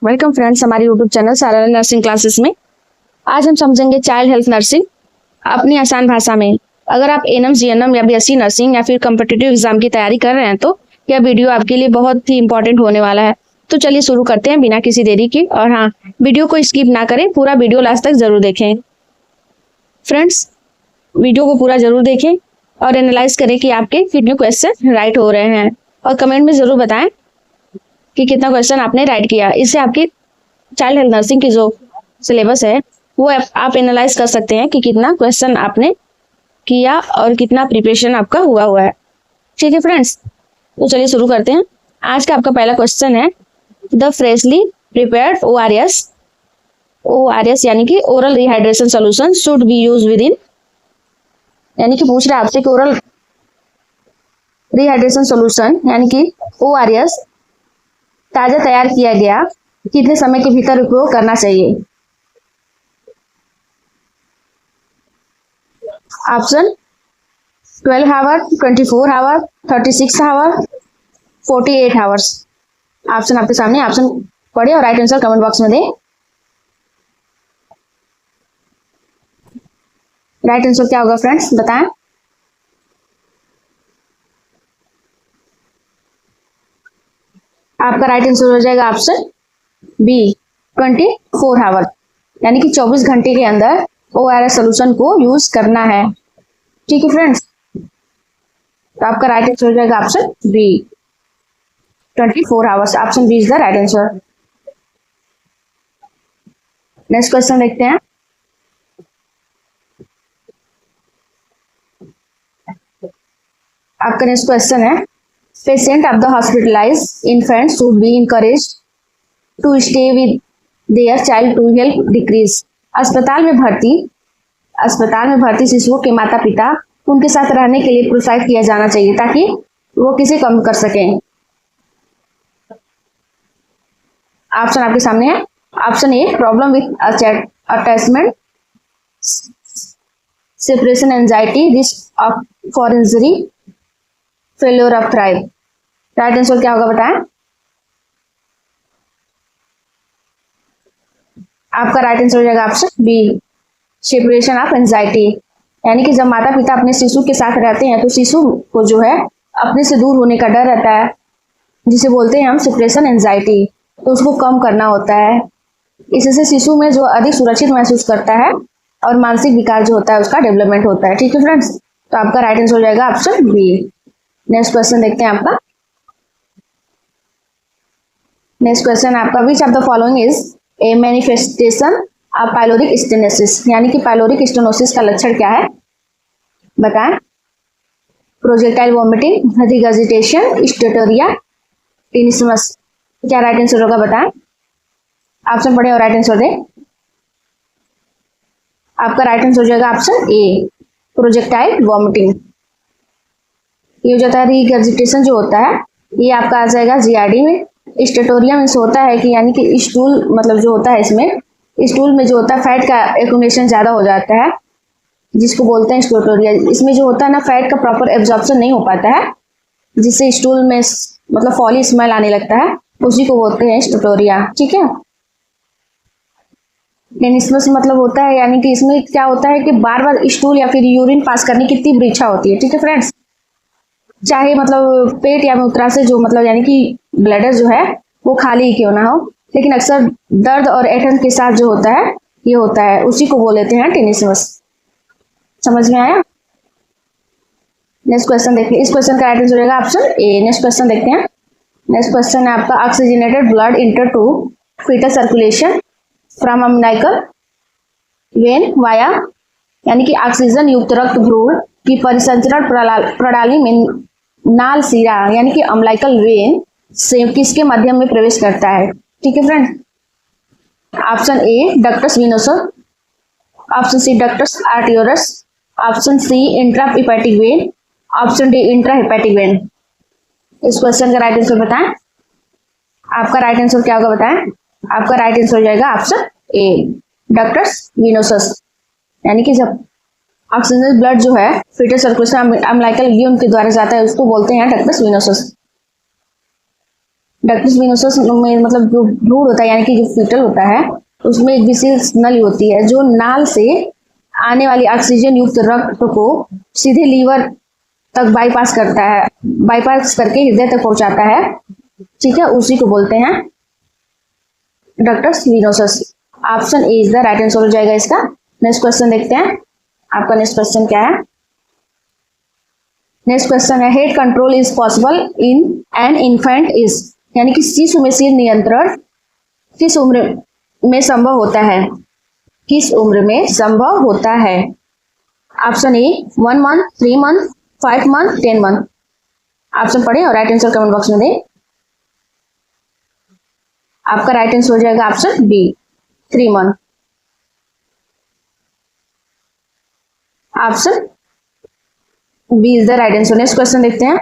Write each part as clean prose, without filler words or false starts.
Welcome friends हमारे YouTube channel सारा nursing classes में। आज हम समझेंगे चाइल्ड हेल्थ नर्सिंग अपनी आसान भाषा में। अगर आप एनएम जीएनएम या बीएससी नर्सिंग या फिर कॉम्पिटिटिव एग्जाम की तैयारी कर रहे हैं तो यह वीडियो आपके लिए बहुत ही इंपॉर्टेंट होने वाला है। तो चलिए शुरू करते हैं बिना किसी देरी के। और हाँ, वीडियो को स्किप ना करें, पूरा वीडियो लास्ट तक जरूर देखें। फ्रेंड्स, वीडियो को पूरा जरूर देखें और एनालाइज करें कि आपके कितने क्वेश्चन राइट हो रहे हैं, और कमेंट में जरूर बताएं कि कितना क्वेश्चन आपने राइट किया। इससे आपकी चाइल्ड हेल्थ नर्सिंग की जो सिलेबस है वो आप एनालाइज कर सकते हैं कि कितना क्वेश्चन आपने किया और कितना प्रिपरेशन आपका हुआ है। ठीक है फ्रेंड्स, तो चलिए शुरू करते हैं। आज का आपका पहला क्वेश्चन है, द फ्रेशली प्रिपेयर्ड ORS यानी कि oral rehydration solution should be use with in, यानी कि पूछ रहे आपसे कि ओरल रिहाइड्रेशन सोल्यूशन यानी कि ORS ताजा तैयार किया गया कितने समय के भीतर उपयोग करना चाहिए। Option 12 hour, 24 hour, 36 hour, 48 hours. Option आपके सामने, ऑप्शन पढ़े और राइट आंसर कमेंट बॉक्स में दें। राइट आंसर क्या होगा फ्रेंड्स, बताएं। आपका राइट आंसर हो जाएगा ऑप्शन बी 24 आवर, यानी कि 24 घंटे के अंदर ORS सोल्यूशन को यूज करना है। ठीक है फ्रेंड्स, तो आपका राइट आंसर हो जाएगा option B 24 hours. Option B is the right answer. Next question देखते हैं। आपका नेक्स्ट क्वेश्चन है, patient of the hospitalized infant should be encouraged to stay with their child to help decrease. अस्पताल में भर्ती शिशुओं के माता पिता उनके साथ रहने के लिए प्रोत्साहित किया जाना चाहिए ताकि वो किसे कम कर सकें। ऑप्शन आपके सामने है। Option A, problem with attachment, separation anxiety, risk of for injury, failure of thrive. Right answer क्या होगा बताएं। आपका राइट आंसर हो जाएगा option B, separation of anxiety, यानी कि जब माता पिता अपने शिशु के साथ रहते हैं तो शिशु को जो है अपने से दूर होने का डर रहता है, जिसे बोलते हैं हम सेपरेशन एंजाइटी, तो उसको कम करना होता है। इससे शिशु में जो अधिक सुरक्षित महसूस करता है और मानसिक विकास जो होता है उसका डेवलपमेंट होता है। ठीक है फ्रेंड्स, तो आपका राइट आंसर हो जाएगा ऑप्शन बी। नेक्स्ट क्वेश्चन देखते हैं आपका। नेक्स्ट क्वेश्चन आपका, which of the following is a manifestation of pyloric stenosis, यानी कि पाइलोरिक स्टेनोसिस का लक्षण क्या है बताएं। Projectile vomiting, regurgitation, steatorrhoea, tenesmus. क्या राइट आंसर होगा बताएं। ऑप्शन पढ़े और राइट आंसर दें। आपका राइट आंसर हो जाएगा ऑप्शन ए, प्रोजेक्टाइल वॉमिटिंग। ये हो जाता है रिगर्जिटेशन जो होता है, ये आपका आ जाएगा जीआरडी में। स्टेटोरिया में होता है कि यानी कि स्टूल मतलब जो होता है, इसमें स्टूल में जो होता है फैट का एक्यूमुलेशन ज्यादा हो जाता है, जिसको बोलते हैं स्टेटोरिया। इसमें जो होता है ना, फैट का प्रॉपर एब्जॉर्प्शन नहीं हो पाता है, जिससे स्टूल में मतलब फॉली स्मेल आने लगता है, उसी को बोलते हैं स्टेटोरिया। ठीक है। टेनिसमस मतलब होता है, यानी कि इसमें क्या होता है कि बार बार स्टूल या फिर यूरिन पास करने की तीव्र इच्छा होती है। ठीक है फ्रेंड्स, चाहे मतलब पेट या मूत्राशय जो मतलब यानी कि ब्लैडर जो है वो खाली ही क्यों ना हो, लेकिन अक्सर दर्द और ऐंठन के साथ जो होता है ये होता है, उसी को बोल लेते हैं टेनिसमस। समझ में आया। नेक्स्ट क्वेश्चन देखिए, इस क्वेश्चन का राइट आंसर रहेगा ऑप्शन ए। नेक्स्ट क्वेश्चन देखते हैं। नेक्स्ट क्वेश्चन है आपका, oxygenated blood enter to fetal circulation from umbilical vein via, यानी कि ऑक्सीजन युक्त रक्त भ्रूण की परिसंचरण प्रणाली में नाल सीरा यानी कि अम्बिलिकल वेन से किसके माध्यम में प्रवेश करता है। ठीक है friend. Option A, ductus venosus, option C, ductus arteriosus, option C, intrahepatic vein, option D, intrahepatic vein. इस क्वेश्चन का राइट आंसर बताएं। आपका राइट आंसर क्या होगा बताएं। आपका राइट आंसर हो जाएगा ऑप्शन ए, डक्टस वेनोसस, यानी कि जब ऑक्सीजन ब्लड जो है फीटल सर्कुलेशन अम्बिलिकल वेन के द्वारा जाता है उसको बोलते हैं डक्टस वेनोसस। डक्टिस वेनोसस में मतलब जो ब्लूड होता है यानी कि जो फीटल होता है उसमें एक विशेष नली होती है जो नाल से आने वाली ऑक्सीजन युक्त रक्त को सीधे लीवर तक बाईपास करता है, बाईपास करके हृदय तक पहुंचाता है। ठीक है, उसी को बोलते हैं ductus venosus. Option A is the right answer हो जाएगा इसका। नेक्स्ट क्वेश्चन देखते हैं, आपका नेक्स्ट क्वेश्चन क्या है। नेक्स्ट क्वेश्चन है head control is possible in an infant is, यानी कि शिशु में सिर नियंत्रण किस उम्र में संभव होता है, किस उम्र में संभव होता है। ऑप्शन ए 1 month, 3 month, 5 month, 10 month. Option पढ़े और राइट आंसर कमेंट बॉक्स में दें। आपका राइट आंसर हो जाएगा option B 3 month. Option B is the right answer. Next question देखते हैं,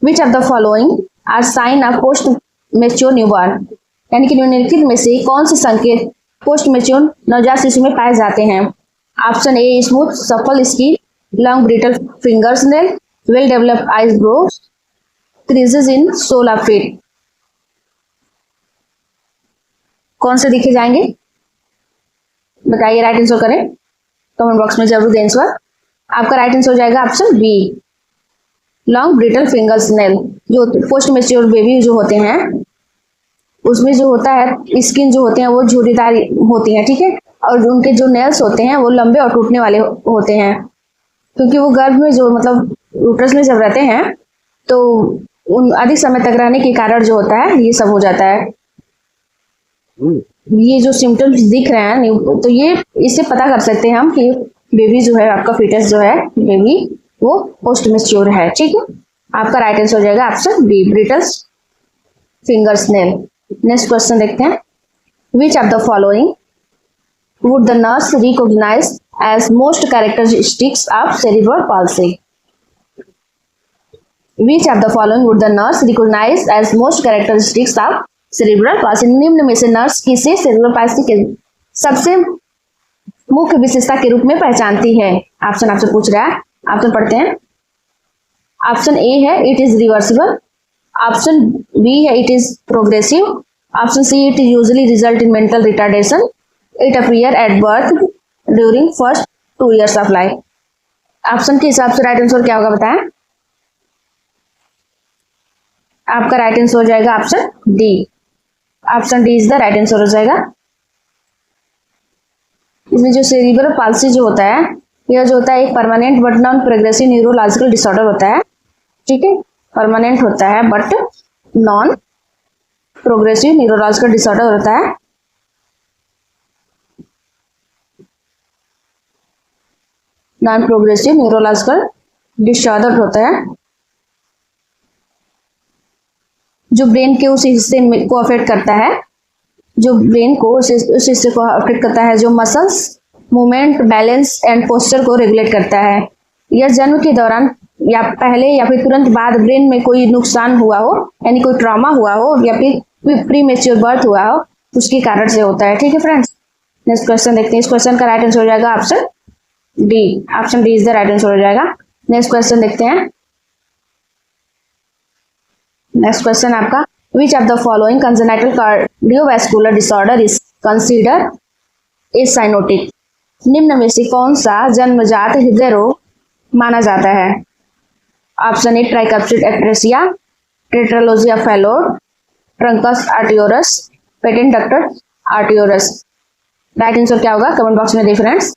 which of the following are sign of post mature newborn, यानी कि निम्नलिखित में से कौन से संकेत पोस्ट मेच्योर नवजात शिशु में पाए जाते हैं। Option A smooth supple skin, long brittle fingers nail, well developed eyes brow, creases in sole of feet. कौन से दिखे जाएंगे बताइए, राइट आंसर करें कमेंट बॉक्स में जरूर दें आंसर। आपका राइट आंसर हो जाएगा option B long brittle fingers nail. जो पोस्ट मेच्योर बेबी जो होते हैं उसमें जो होता है स्किन जो होते हैं वो झुर्रीदार होती है, ठीक है, और उनके जो नेल्स होते हैं वो लंबे और टूटने वाले होते हैं, क्योंकि वो गर्भ में जो मतलब यूट्रस में जब रहते हैं तो उन अधिक समय तक रहने के कारण जो होता है ये सब हो जाता है। ये जो सिम्टम्स दिख रहे हैं तो ये इससे पता कर सकते हैं हम कि बेबी जो है आपका फीटस जो है बेबी वो पोस्ट मेच्योर है। ठीक है, आपका राइट आंसर हो जाएगा option B brittles fingers nail. Next question देखते हैं, which of the following would the nurse recognise as most characteristics of cerebral palsy. Which of the following would the nurse recognise as most characteristics of cerebral palsy. निम्न में से nurse किसे cerebral palsy के सबसे मुख्य विशेषता के रूप में पहचानती है। ऑप्शन आपसे पूछ रहा है, ऑप्शन पढ़ते हैं। ऑप्शन ए है it is reversible, option B है it is progressive, option C it usually result in mental retardation, it appear at birth during first 2 years of life. Option के हिसाब से राइट आंसर क्या होगा बताएं। आपका राइट आंसर हो जाएगा option D. Option D is the right answer हो जाएगा। इसमें जो सेरिब्रल पाल्सी जो होता है यह जो होता है एक permanent but non progressive neurological disorder होता है। ठीक है, परमानेंट होता है but non progressive neurological disorder होता है। नॉन प्रोग्रेसिव न्यूरोलॉजिकल डिसऑर्डर होता है जो ब्रेन के उस हिस्से को अफेक्ट करता है, जो ब्रेन को उस हिस्से को अफेक्ट करता है जो muscles movement balance and posture को रेगुलेट करता है। यह जन्म के दौरान या पहले या फिर तुरंत बाद ब्रेन में कोई नुकसान हुआ हो यानी कोई ट्रॉमा हुआ हो या फिर प्री मेच्योर बर्थ हुआ हो उसके कारण से होता है। ठीक है फ्रेंड्स, नेक्स्ट क्वेश्चन देखते हैं। इस क्वेश्चन का राइट आंसर हो जाएगा option D. Option D is the right answer हो जाएगा। नेक्स्ट क्वेश्चन देखते हैं। नेक्स्ट क्वेश्चन आपका, which of the following congenital cardiovascular disorder is consider a cyanotic. निम्न में से कौन सा जन्मजात हृदय रोग माना जाता है। Option A tricuspid atresia, tetralogy Fallot, truncus arteriosus, patent ductus arteriosus. Right answer क्या होगा कमेंट बॉक्स में दे फ्रेंड्स।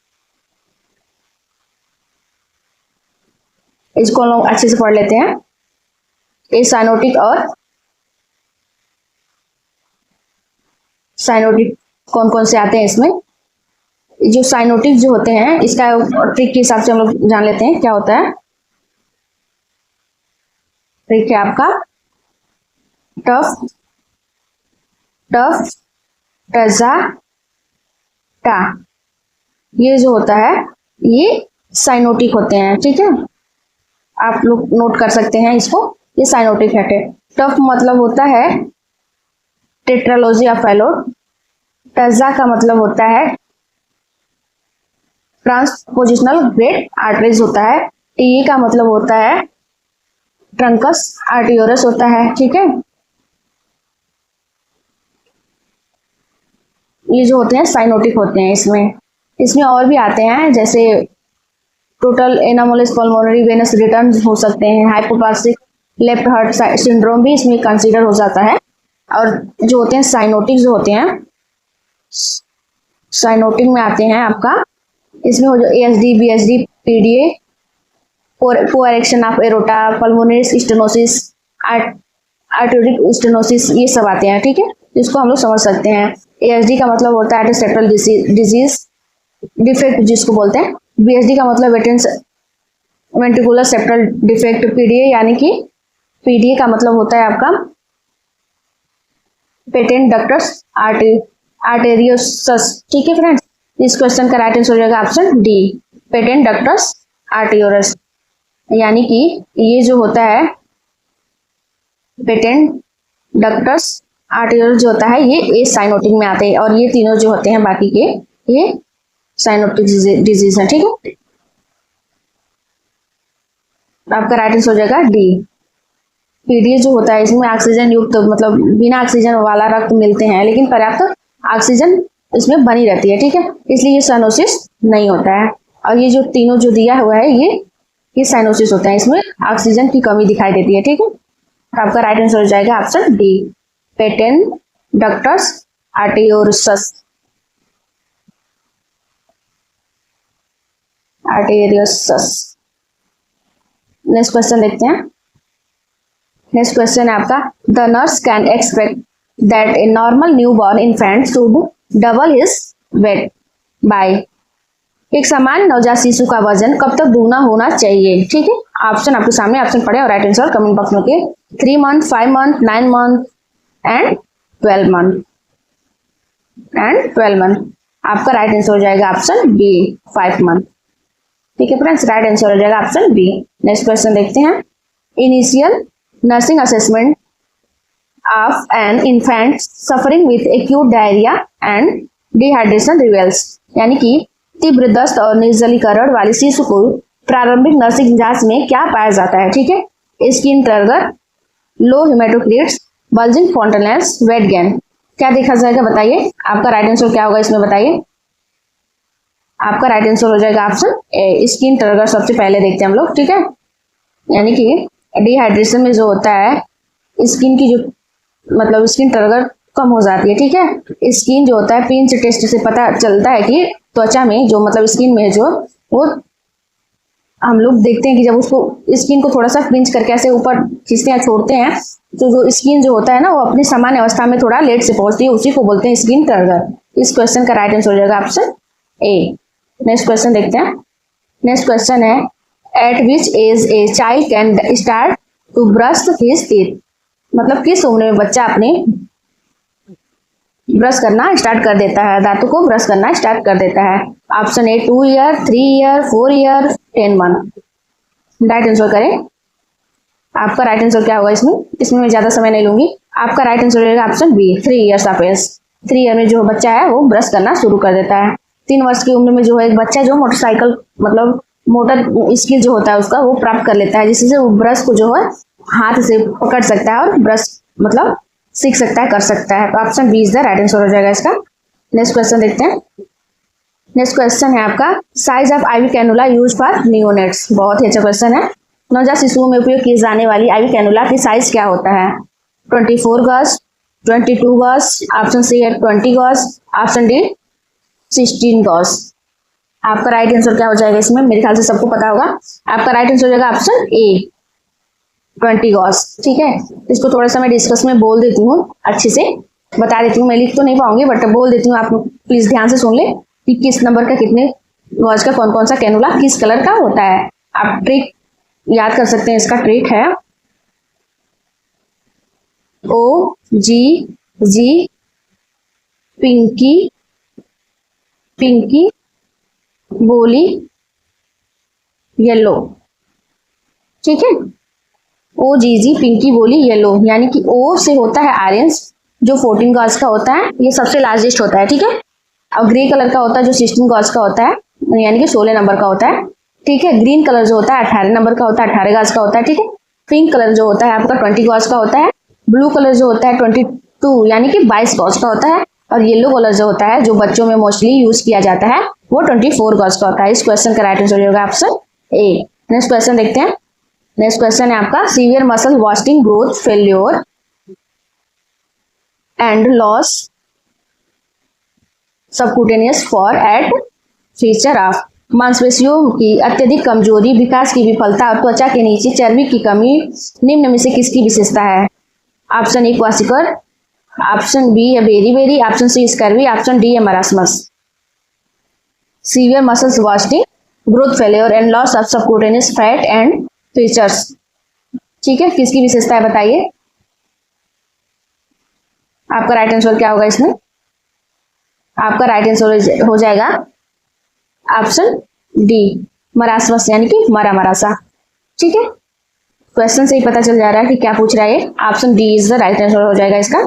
इसको हम लोग अच्छे से पढ़ लेते हैं। ए साइनोटिक और साइनोटिक कौन कौन से आते हैं इसमें। जो साइनोटिक जो होते हैं इसका ट्रिक के हिसाब से हम लोग जान लेते हैं क्या होता है। ट्रिक है आपका टफ टफ टजा टा, ये जो होता है ये साइनोटिक होते हैं। ठीक है, आप लोग नोट कर सकते हैं इसको, ये साइनोटिक है। टफ मतलब होता है टेट्रालोजिया फैलोर, टजा का मतलब होता है ट्रांसपोजिशनल ग्रेड आर्टरीज होता है, टी का मतलब होता है ट्रंकस आर्टियोरस होता है। ठीक है, ये जो होते हैं साइनोटिक होते हैं। इसमें और भी आते हैं, जैसे टोटल एनामोलिस पल्मोनरी वेनस रिटर्न हो सकते हैं, हाइपोप्लास्टिक लेफ्ट हार्ट सिंड्रोम भी इसमें कंसीडर हो जाता है। और जो होते हैं साइनोटिक जो होते हैं, साइनोटिक में आते हैं आपका, इसमें हो जो ASD, BSD, PDA, coarctation of aorta, pulmonary stenosis, aortic stenosis, ये सब आते हैं। ठीक है, इसको हम लोग समझ सकते हैं। ASD का मतलब होता है सेप्टल डिजीज डिफेक्ट जिसको बोलते हैं। BSD का मतलब वेंट्रिकुलर सेप्टल डिफेक्ट। PDA यानी कि PDA का मतलब होता है आपका पेटेंट डक्टस आर्टेरियोसस। ठीक है फ्रेंड्स, इस क्वेश्चन का राइट आंसर हो जाएगा ऑप्शन डी, पेटेंट डक्टस आर्टेरियोरस। यानी कि ये जो होता है पेटेंट डक्टस आर्टेरियोरस जो होता है ये साइनोटिक में आते हैं, और ये तीनों जो होते हैं बाकी के ये साइनोटिक डिजीज है। ठीक है, आपका राइट आंसर हो जाएगा डी। PDA जो होता है इसमें ऑक्सीजन युक्त मतलब बिना ऑक्सीजन वाला रक्त मिलते हैं, लेकिन पर्याप्त ऑक्सीजन इसमें बनी रहती है। ठीक है, इसलिए ये साइनोसिस नहीं होता है। और ये जो तीनों जो दिया हुआ है ये साइनोसिस होता है, इसमें ऑक्सीजन की कमी दिखाई देती है। ठीक है, आपका राइट आंसर हो जाएगा option D, patent ductus arteriosus. Next question देखते हैं। नेक्स्ट क्वेश्चन है आपका, the nurse can expect that a normal newborn infant should double his weight by. एक सामान्य नवजात शिशु का वजन कब तक दुगना होना चाहिए? ठीक है, ऑप्शन आपके सामने, ऑप्शन पढ़े और राइट आंसर कमेंट बॉक्स में के 3 month, 5 month, 9 month and 12 month and 12 month. आपका राइट आंसर हो जाएगा ऑप्शन बी, 5 मंथ। ठीक है फ्रेंड्स, राइट आंसर हो जाएगा ऑप्शन बी। नेक्स्ट क्वेश्चन देखते हैं। Initial nursing assessment of an infant suffering with acute diarrhoea and dehydration reveals. यानी कि तीव्र दस्त और निर्जलीकरण वाले शिशु को प्रारंभिक नर्सिंग जांच में क्या पाया जाता है? ठीक है, स्किन टर्गर, लो हेमेटोक्रिट्स, बल्जिंग फॉन्टेनेल्स, वेट गेन। क्या देखा जाएगा बताइए, आपका राइट आंसर क्या होगा इसमें बताइए। आपका राइट आंसर हो जाएगा ऑप्शन ए, स्किन टर्गर सबसे पहले देखते हैं हम लोग। ठीक है, यानी कि डिहाइड्रेशन में जो होता है स्किन की जो मतलब स्किन टर्गर कम हो जाती है। ठीक है, स्किन जो होता है पिंच टेस्ट से पता चलता है कि त्वचा में जो मतलब स्किन में जो वो हम लोग देखते हैं कि जब उसको स्किन को थोड़ा सा पिंच करके ऐसे ऊपर खींचते हैं छोड़ते हैं तो जो स्किन जो होता है ना वो अपनी सामान्य अवस्था में थोड़ा लेट से पहुंचती है, उसी को बोलते हैं स्किन टर्गर। इस क्वेश्चन का राइट आंसर हो जाएगा ऑप्शन ए। नेक्स्ट क्वेश्चन देखते हैं। नेक्स्ट क्वेश्चन है, at which age a child can start to brush his teeth. मतलब किस उम्र में बच्चा अपने ब्रश करना स्टार्ट कर देता है, दांतों को ब्रश करना स्टार्ट कर देता है? ऑप्शन ए 2 year, 3 year, 4 year, 10 month. Right answer करें, आपका राइट आंसर क्या होगा इसमें मैं ज्यादा समय नहीं लूंगी। आपका राइट आंसर रहेगा option B, 3 years of age. 3 year में जो बच्चा है वो ब्रश करना शुरू कर देता है। 3 वर्ष की उम्र में जो है एक बच्चा जो मोटरसाइकिल मतलब मोटर स्किल जो होता है उसका वो प्राप्त कर लेता है, जिससे वो ब्रश को जो है हाथ से पकड़ सकता है और ब्रश मतलब सीख सकता है, कर सकता है। तो option B is the right answer हो जाएगा इसका। नेक्स्ट क्वेश्चन देखते हैं। नेक्स्ट क्वेश्चन है आपका, size of IV cannula use for neonates. बहुत ही अच्छा क्वेश्चन है। नवजात शिशुओं में उपयोग की जाने वाली आईवी कैनुला की साइज क्या होता है? 24 गज, 22 गज, ऑप्शन सी है 20 गज, ऑप्शन डी 16 गज। आपका राइट आंसर क्या हो जाएगा इसमें? मेरे ख्याल से सबको पता होगा। आपका राइट आंसर हो जाएगा ऑप्शन ए, 20 गॉस। ठीक है, इसको थोड़ा सा मैं डिस्कस में बोल देती हूँ, अच्छे से बता देती हूँ। मैं लिख तो नहीं पाऊंगी बट बोल देती हूँ, आप प्लीज ध्यान से सुन ले कि किस नंबर का कितने गॉज का कौन कौन सा कैनुला किस कलर का होता है। आप ट्रिक याद कर सकते हैं, इसका ट्रिक है ओ जी जी पिंकी पिंकी बोली येलो। ठीक है, ओ जी जी पिंकी बोली येलो, यानी कि ओ से होता है ऑरेंज जो 14 गॉज का होता है, ये सबसे लार्जेस्ट होता है। ठीक है, और ग्रे कलर का होता है जो 16 गॉज का होता है, यानी कि 16 नंबर का होता है। ठीक है, ग्रीन कलर जो होता है 18 नंबर का होता है, 18 गॉज का होता है। ठीक है, पिंक कलर जो होता है आपका 20 गॉज का होता है। ब्लू कलर जो होता है 22 यानी कि 22 गॉज का होता है। और येलो कलर जो होता है जो बच्चों में मोस्टली यूज किया जाता है वो 24 गज का होता है। इस क्वेश्चन का राइट आंसर होगा ऑप्शन ए। नेक्स्ट क्वेश्चन देखते हैं। नेक्स्ट क्वेश्चन है आपका severe muscle wasting growth failure and loss subcutaneous for at feature of मांसपेशियों की अत्यधिक कमजोरी, विकास की विफलता और त्वचा के नीचे चर्बी की कमी निम्न में से किसकी विशेषता है? Option A kwashiorkor, option B है beriberi, option C scurvy, option D है marasmus. Severe muscles wasting growth failure and loss of subcutaneous fat and features, ठीक है, किसकी विशेषता है बताइए? आपका राइट आंसर क्या होगा इसमें? आपका राइट आंसर हो जाएगा ऑप्शन डी मरासमस, यानी कि मरा मरासा, ठीक है। क्वेश्चन से ही पता चल जा रहा है कि क्या पूछ रहा है। Option D is the right answer हो जाएगा इसका।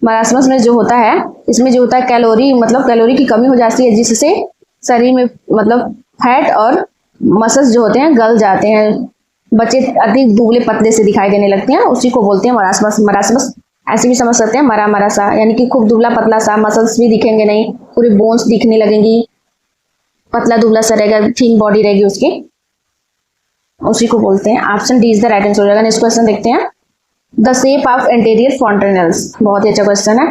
मरासमस में जो होता है, इसमें जो होता है कैलोरी, मतलब कैलोरी की कमी हो जाती है जिससे शरीर में मतलब फैट और मसल्स जो होते हैं गल जाते हैं, बच्चे अधिक दुबले पतले से दिखाई देने लगते हैं, उसी को बोलते हैं मरासमस। मरासमस ऐसे भी समझ सकते हैं मरा मरासा, यानी कि खूब दुबला पतला सा, मसल्स भी दिखेंगे नहीं, पूरी बोन्स दिखने लगेंगी, पतला दुबला सा रहेगा, थिन बॉडी रहेगी उसकी, उसी को बोलते हैं। Option D is the right answer हो जाएगा। नेक्स्ट क्वेश्चन देखते हैं। द शेप ऑफ एंटीरियर फॉन्टेनेल्स, बहुत ही अच्छा क्वेश्चन है।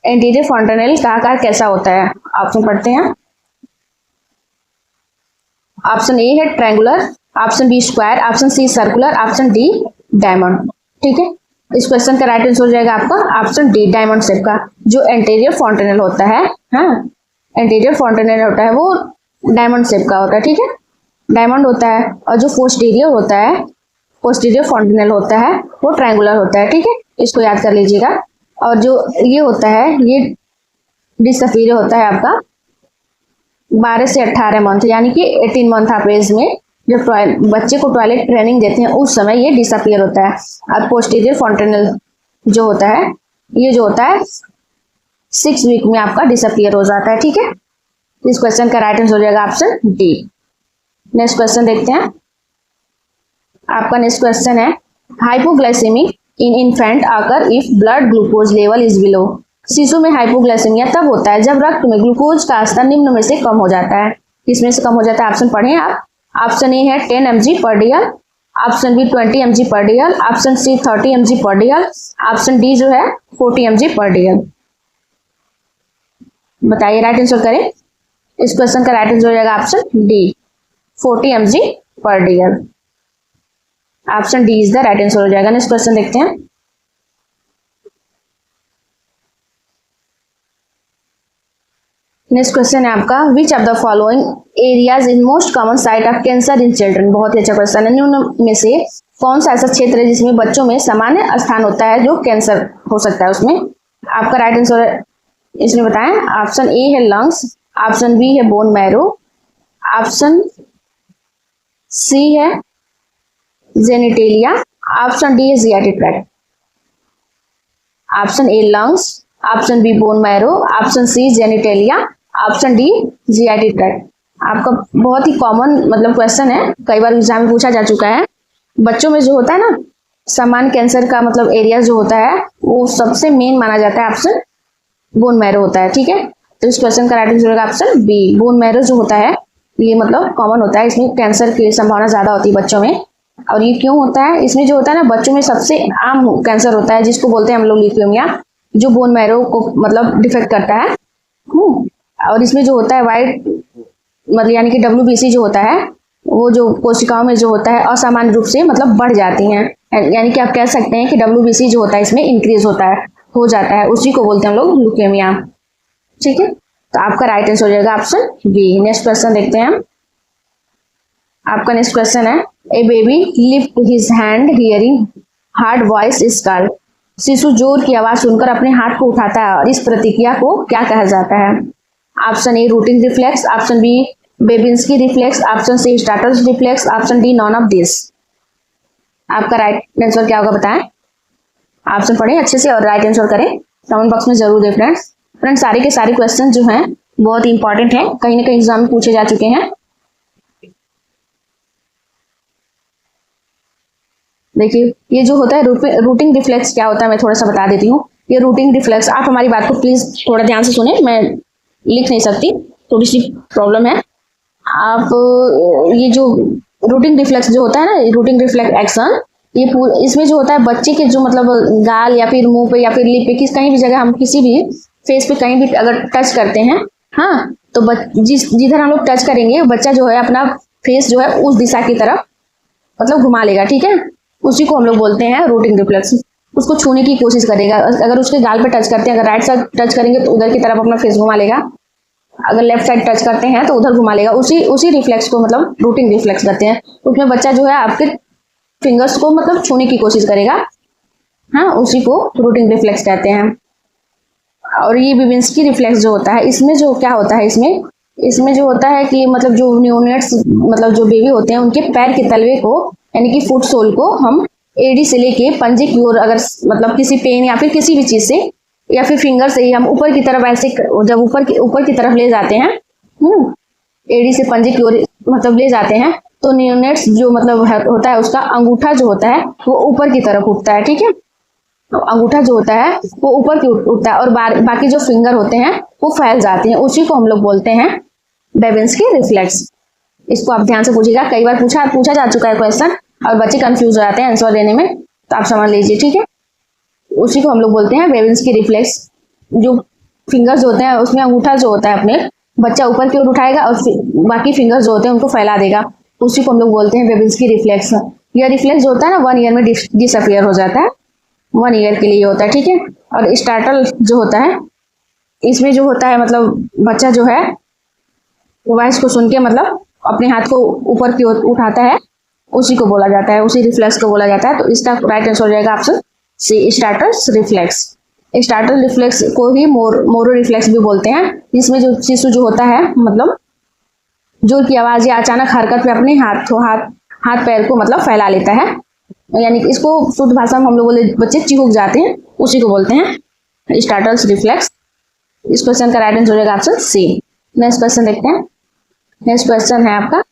एंटीरियर फॉन्टेनेल का आकार कैसा होता है? ऑप्शन पढ़ते हैं। ऑप्शन ए है triangular, option B square, option C circular, option D diamond, ठीक है। इस क्वेश्चन का राइट आंसर हो जाएगा आपका ऑप्शन डी डायमंड शेप का। जो एंटीरियर फॉन्टेनेल होता है, हाँ, एंटीरियर फॉन्टेनेल होता है वो डायमंड शेप का होता है, ठीक है, डायमंड होता है। और जो पोस्टीरियर होता है, पोस्टीरियर फॉन्टेनेल होता है वो ट्रायंगुलर होता है, ठीक है, इसको याद कर लीजिएगा। और जो ये होता है ये डिसफीरियर होता है आपका 12 से 18 मंथ, यानी कि 18 मंथ ऑफ एज में जब बच्चे को टॉयलेट ट्रेनिंग देते हैं उस समय ये डिसअपियर होता है। और पोस्टीरियर फॉन्टेनेल जो होता है ये जो होता है 6 वीक में आपका डिसअपियर हो जाता है, ठीक है। इस क्वेश्चन का राइट आंसर हो जाएगा ऑप्शन डी। नेक्स्ट क्वेश्चन देखते हैं। आपका नेक्स्ट क्वेश्चन है हाइपोग्लाइसेमिक इन इन्फेंट आकर if blood glucose level is below. शिशु में हाइपोग्लाइसेमिया तब होता है जब रक्त में ग्लूकोज का स्तर निम्न में से कम हो जाता है। किसमें से कम हो जाता है? ऑप्शन पढ़ें आप। ऑप्शन ए है 10 mg पर DL, ऑप्शन बी 20 mg पर DL, ऑप्शन सी 30 mg पर DL, ऑप्शन डी जो है 40 mg पर DL। बताइए, राइट आंसर करें। इस क्वेश्चन का राइट आंसर हो जाएगा ऑप्शन डी 40 mg पर DL। Option D is the right answer हो जाएगा। नेक्स्ट क्वेश्चन देखते हैं। नेक्स्ट क्वेश्चन है आपका which of the following areas in most common site of cancer in children. बहुत ही अच्छा क्वेश्चन है। निम्न में से कौन सा ऐसा क्षेत्र है जिसमें बच्चों में सामान्य स्थान होता है जो कैंसर हो सकता है उसमें? आपका राइट आंसर इसमें बताएं। ऑप्शन ए है लंग्स, ऑप्शन बी है बोन मैरो, ऑप्शन सी है जेनिटेलिया, ऑप्शन डी है जियाटिक tract. Option A lungs, option B bone marrow, option C genitalia, option D जियाटिक ट्रैक्ट। आपका बहुत ही कॉमन मतलब क्वेश्चन है, कई बार एग्जाम में पूछा जा चुका है। बच्चों में जो होता है ना सामान्य कैंसर का मतलब एरिया जो होता है वो सबसे मेन माना जाता है ऑप्शन बोन मैरो होता है, ठीक है। तो इस क्वेश्चन का राइट आंसर होगा ऑप्शन बी। बोन मैरो जो होता है ये मतलब कॉमन होता है, इसमें कैंसर की संभावना ज्यादा होती है बच्चों में। और ये क्यों होता है? इसमें जो होता है ना बच्चों में सबसे आम कैंसर होता है जिसको बोलते हैं हम लोग ल्यूकेमिया, जो बोन मैरो को मतलब डिफेक्ट करता है। और इसमें जो होता है वाइट मतलब यानी कि WBC जो होता है वो जो कोशिकाओं में जो होता है असामान्य रूप से मतलब बढ़ जाती हैं, यानी कि आप कह सकते हैं कि WBC जो होता है इसमें इंक्रीज होता है, हो जाता है, उसी को बोलते हैं हम लोग ल्यूकेमिया, ठीक है। तो आपका राइट आंसर हो जाएगा ऑप्शन बी। नेक्स्ट क्वेश्चन देखते हैं हम। आपका नेक्स्ट क्वेश्चन है a baby lift his hand hearing hard voice is called. शिशु जोर की आवाज सुनकर अपने हाथ को उठाता है और इस प्रतिक्रिया को क्या कहा जाता है? Option A rooting reflex, option B Babinski reflex, option C starters reflex, option D none of this. आपका राइट आंसर क्या होगा बताएं। ऑप्शन पढ़ें अच्छे से और राइट आंसर करें, कमेंट बॉक्स में जरूर दें फ्रेंड्स। फ्रेंड्स सारे के सारे क्वेश्चन जो हैं बहुत इंपॉर्टेंट हैं, कहीं ना कहीं एग्जाम में पूछे जा चुके हैं। देखिए ये जो होता है रूटिंग रिफ्लेक्स क्या होता है मैं थोड़ा सा बता देती हूँ। ये रूटिंग रिफ्लेक्स। आप हमारी बात को प्लीज थोड़ा ध्यान से सुने, मैं लिख नहीं सकती, थोड़ी सी प्रॉब्लम है। आप ये जो रूटिंग रिफ्लेक्स जो होता है ना, रूटिंग रिफ्लेक्स एक्शन, ये इसमें जो होता है बच्चे के जो मतलब गाल या फिर मुंह पे या फिर लिप पे कहीं भी जगह हम किसी भी फेस पे कहीं भी अगर टच करते हैं, हाँ, तो जिधर हम लोग टच करेंगे बच्चा जो है अपना फेस जो है उस दिशा की तरफ मतलब घुमा लेगा, ठीक है। उसी को हम लोग बोलते हैं रूटिंग रिफ्लेक्स। उसको छूने की कोशिश करेगा, अगर उसके गाल पे टच करते हैं, अगर राइट साइड टच करेंगे तो उधर की तरफ अपना फेस घुमा लेगा, अगर लेफ्ट साइड टच करते हैं तो उधर घुमा लेगा। उसी रिफ्लेक्स को मतलब रूटिंग रिफ्लेक्स कहते हैं। उसमें बच्चा जो है आपके फिंगर्स को मतलब छूने की कोशिश करेगा, हाँ, उसी को रूटिंग रिफ्लेक्स कहते हैं। और ये बेबिंस्की रिफ्लेक्स जो होता है, इसमें जो क्या होता है, इसमें जो होता है कि मतलब जो न्यूनेट्स मतलब जो बेबी होते हैं उनके पैर के तलवे को यानी कि फुट सोल को हम एडी से लेके पंजे की ओर अगर मतलब किसी पेन या फिर किसी भी चीज से या फिर फिंगर से ही हम ऊपर की तरफ ऐसे जब ऊपर की तरफ ले जाते हैं, एडी से पंजे की ओर मतलब ले जाते हैं, तो न्यूनेट्स जो मतलब होता है उसका अंगूठा जो होता है वो ऊपर की तरफ उठता है, ठीक है। तो अंगूठा जो होता है वो ऊपर की उठता है और बाकी जो फिंगर होते हैं वो फैल जाते हैं, उसी को हम लोग बोलते हैं बेबिंस्की रिफ्लेक्स। इसको आप ध्यान से पूछिएगा, कई बार पूछा जा चुका है क्वेश्चन और बच्चे कंफ्यूज हो जाते हैं आंसर देने में, तो आप समझ लीजिए, ठीक है। उसी को हम लोग बोलते हैं बेबिंस्की रिफ्लेक्स। जो फिंगर्स होते हैं उसमें अंगूठा जो होता है अपने बच्चा ऊपर की ओर उठाएगा और बाकी फिंगर्स जो होते हैं उनको फैला देगा, उसी को हम लोग बोलते हैं बेबिंस्की रिफ्लेक्स। यह रिफ्लेक्स जो होता है ना 1 ईयर में डिसअपियर हो जाता है, 1 ईयर के लिए होता है, ठीक है। और स्टार्टल जो होता है इसमें जो होता है मतलब बच्चा जो है वॉइस को सुन के मतलब अपने हाथ को ऊपर की ओर उठाता है, उसी को बोला जाता है, उसी रिफ्लेक्स को बोला जाता है। तो इसका राइट आंसर हो जाएगा option C, starters reflex. Starter reflex को ही मोरो रिफ्लेक्स भी बोलते हैं, जिसमें जो शिशु जो होता है मतलब जोर की आवाज या अचानक हरकत पे अपने हाथ पैर को मतलब फैला लेता है, यानी कि इसको शुद्ध भाषा में हम लोग बोले बच्चे चिहुक जाते हैं, उसी को बोलते हैं स्टार्टर्स रिफ्लेक्स। इस क्वेश्चन का राइट आंसर हो जाएगा ऑप्शन सी। नेक्स्ट क्वेश्चन देखते हैं। नेक्स्ट क्वेश्चन है आपका,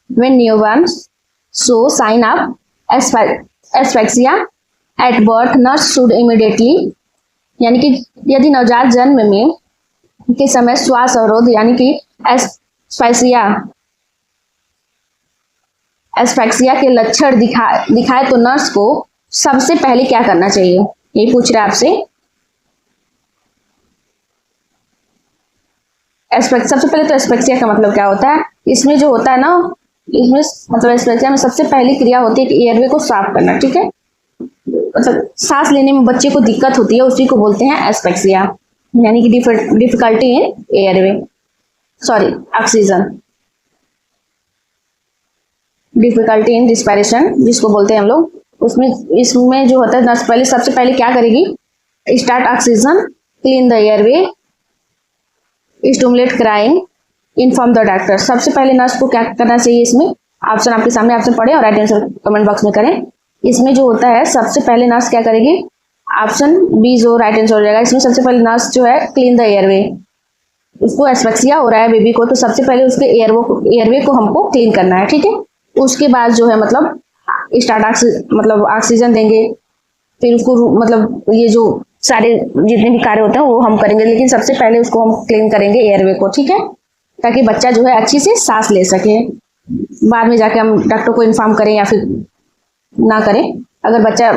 when newborn show sign of asphyxia at birth nurse should immediately, यानी कि यदि नवजात जन्म में के समय श्वास अवरोध यानी कि एस्फेक्सिया के लक्षण दिखाए तो नर्स को सबसे पहले क्या करना चाहिए, यही पूछ रहा है आपसे। सबसे पहले तो एस्फेक्सिया का मतलब क्या होता है, इसमें जो होता है ना, इसमें मतलब एस्फेक्सिया में सबसे पहली क्रिया होती है कि एयरवे को साफ करना, ठीक है। मतलब सांस लेने में बच्चे को दिक्कत होती है, उसी को बोलते हैं एस्फेक्सिया, यानी कि difficulty in airway, sorry oxygen, difficulty in respiration जिसको बोलते हैं हम लोग। इसमें जो होता है नर्स सबसे पहले क्या करेगी, start oxygen, clean the airway, stimulate crying, inform the doctor. सबसे पहले नर्स को क्या करना चाहिए, इसमें ऑप्शन आपके सामने, ऑप्शन पढ़े और राइट आंसर कमेंट बॉक्स में करें। इसमें जो होता है सबसे पहले नर्स क्या करेगी, ऑप्शन बी जो राइट आंसर हो जाएगा। इसमें सबसे पहले नर्स जो है क्लीन द एयरवे, उसको एस्फेक्सिया हो रहा है बेबी को, तो सबसे पहले उसके एयरवे को हमको क्लीन करना है, ठीक है। उसके बाद जो है मतलब मतलब ऑक्सीजन देंगे, फिर उसको मतलब ये जो सारे जितने भी कार्य होते हैं वो हम करेंगे, लेकिन सबसे पहले उसको हम क्लीन करेंगे एयरवे को, ठीक है, ताकि बच्चा जो है अच्छी से सांस ले सके। बाद में जाके हम डॉक्टर को इन्फॉर्म करें या फिर ना करें, अगर बच्चा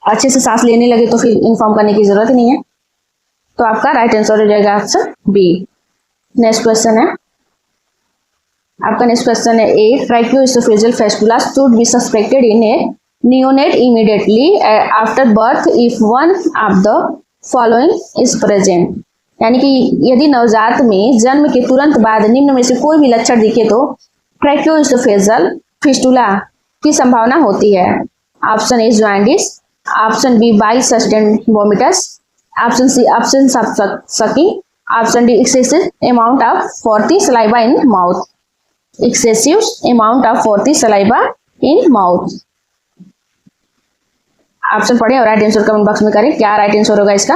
अच्छे से सांस लेने लगे तो फिर इन्फॉर्म करने की जरूरत नहीं है। तो आपका राइट आंसर हो जाएगा ऑप्शन बी। नेक्स्ट क्वेश्चन है आपका, नेक्स्ट क्वेश्चन है a, tracheoesophageal fistula should be suspected in a neonate immediately after birth if one of the following is present, यानी कि यदि नवजात में जन्म के तुरंत बाद निम्न में से कोई भी लक्षण दिखे तो ट्रैकियोइसोफेजियल फिस्टुला की संभावना होती है। Option A jaundice, option B by sustained vomitus, option C absence of sucking, option D excessive amount of frothy saliva in mouth, excessive amount of frothy saliva in mouth. Option पढ़े और right answer comment box में करें, क्या right answer होगा इसका।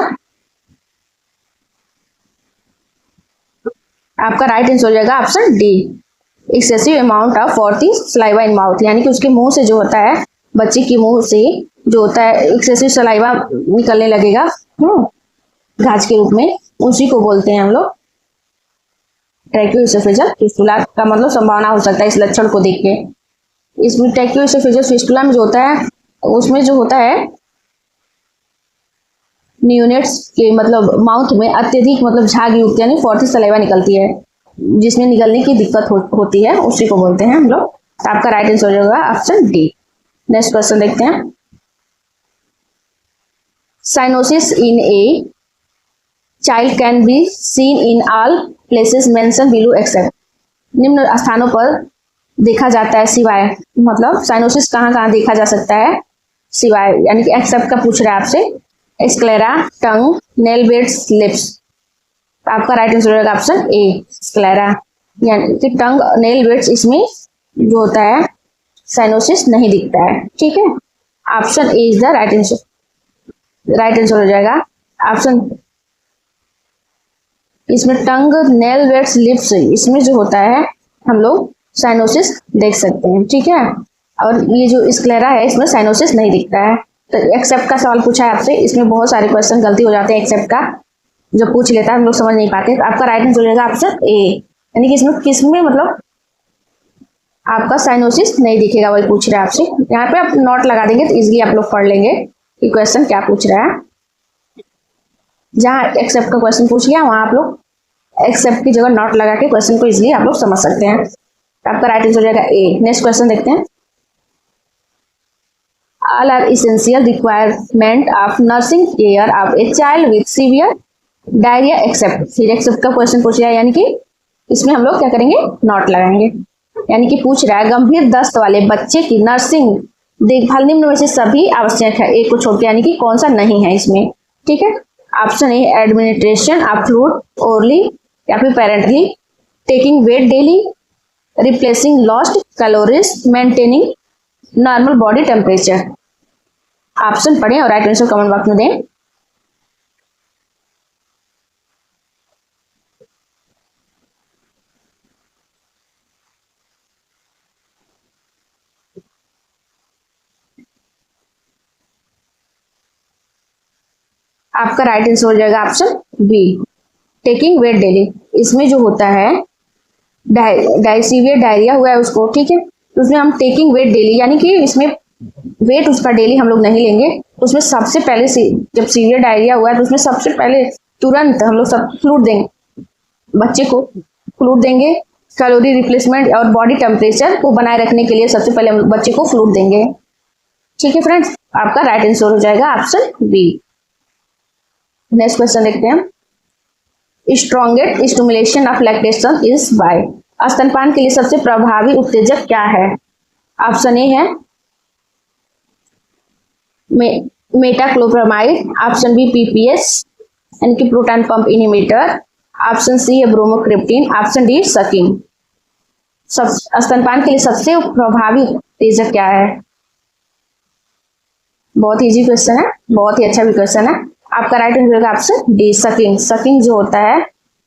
आपका right answer हो जाएगा option D, excessive amount of frothy saliva in mouth, यानी कि उसके मुंह से जो होता है, बच्चे के मुंह से जो होता है एक्सेसिव सलाइवा निकलने लगेगा, गाज के रूप में, उसी को बोलते हैं हम लोग ट्रैकियोइसोफेजल फिस्टुला का मतलब संभावना हो सकता है इस लक्षण को देख के। इसमें ट्रैकियोइसोफेजल फिस्टुला में जो होता है उसमें जो होता है नियोनेट्स के मतलब माउथ में अत्यधिक मतलब झाग युक्त यानी फोर्टी सलाइवा निकलती है, जिसमें निकलने की दिक्कत होती है, उसी को बोलते हैं हम लोग। तो आपका राइट आंसर हो जाएगा ऑप्शन डी। नेक्स्ट क्वेश्चन देखते हैं। Cyanosis in a child can be seen in all places mention below except. निम्न स्थानों पर देखा जाता है सिवाय, मतलब साइनोसिस कहाँ कहाँ देखा जा सकता है सिवाय, यानी कि एक्सेप्ट का पूछ रहा है आपसे। स्क्लेरा, टंग, नेल बेड्स, लिप्स। आपका राइट आंसर रहेगा ऑप्शन ए स्क्लेरा, यानी कि टंग, नेल बेड्स, इसमें जो होता है साइनोसिस नहीं दिखता है। ठीक है, option A is the right answer. Right answer हो जाएगा ऑप्शन, इसमें टंग, नेल बेड्स, लिप्स, इसमें जो होता है हम लोग साइनोसिस देख सकते हैं। ठीक है, और ये जो स्क्लेरा है इसमें साइनोसिस नहीं दिखता है। तो एक्सेप्ट का सवाल पूछा है आपसे, इसमें बहुत सारे क्वेश्चन गलती हो जाते हैं एक्सेप्ट का, जब पूछ लेता है हम लोग समझ नहीं पाते। तो आपका राइट आंसर हो जाएगा ऑप्शन ए, यानी कि इसमें किसमें मतलब आपका साइनोसिस नहीं दिखेगा, वही पूछ रहा है आपसे। यहाँ पे आप नोट लगा देंगे तो इजिली आप लोग पढ़ लेंगे कि क्वेश्चन क्या पूछ रहा है। जहाँ एक्सेप्ट का क्वेश्चन पूछ लिया वहां आप लोग एक्सेप्ट की जगह नोट लगा के क्वेश्चन को इजिली आप लोग समझ सकते हैं। तो आपका राइट आंसर हो जाएगा ए। नेक्स्ट क्वेश्चन देखते हैं। All are essential requirement of nursing care of a child with severe diarrhea except। फिर एक्सेप्ट का क्वेश्चन पूछ रहा है, यानी कि इसमें हम लोग क्या करेंगे, नोट लगाएंगे। यानी कि पूछ रहा है गंभीर दस्त वाले बच्चे की नर्सिंग देखभाल निम्न में से सभी आवश्यक है, एक को छोड़ के, यानी कि कौन सा नहीं है इसमें। ठीक है, option A administration of fluid orally या फिर parenterally, taking weight daily, replacing lost calories, maintaining normal body temperature. Option पढ़ें और राइट आंसर कमेंट बॉक्स में दें। आपका राइट आंसर हो जाएगा option B taking weight daily. इसमें जो होता है सीवियर डायरिया हुआ है उसको, ठीक है, तो उसमें हम टेकिंग वेट डेली, यानी कि इसमें वेट उसका डेली हम लोग नहीं लेंगे। उसमें सबसे पहले जब सीवियर डायरिया हुआ है तो उसमें सबसे पहले तुरंत हम लोग सब फ्लूइड देंगे, बच्चे को फ्लूइड देंगे, कैलोरी रिप्लेसमेंट और बॉडी टेम्परेचर को बनाए रखने के लिए सबसे पहले हम बच्चे को फ्लूइड देंगे। ठीक है फ्रेंड्स, आपका राइट आंसर हो जाएगा ऑप्शन बी। नेक्स्ट क्वेश्चन देखते हैं। Strongest stimulation of lactation is by. स्तनपान के लिए सबसे प्रभावी उत्तेजक क्या है? ऑप्शन ए है मेटाक्लोप्रामाइड, ऑप्शन बी पीपीएस यानी कि proton pump inhibitor, option C है ब्रोमोक्रिप्टिन, ऑप्शन डी सकिंग। स्तनपान के लिए सबसे प्रभावी उत्तेजक क्या है? बहुत इजी क्वेश्चन है, बहुत ही अच्छा भी क्वेश्चन है। आपका राइट आंसर होगा ऑप्शन डी सकिंग। सकिंग जो होता है,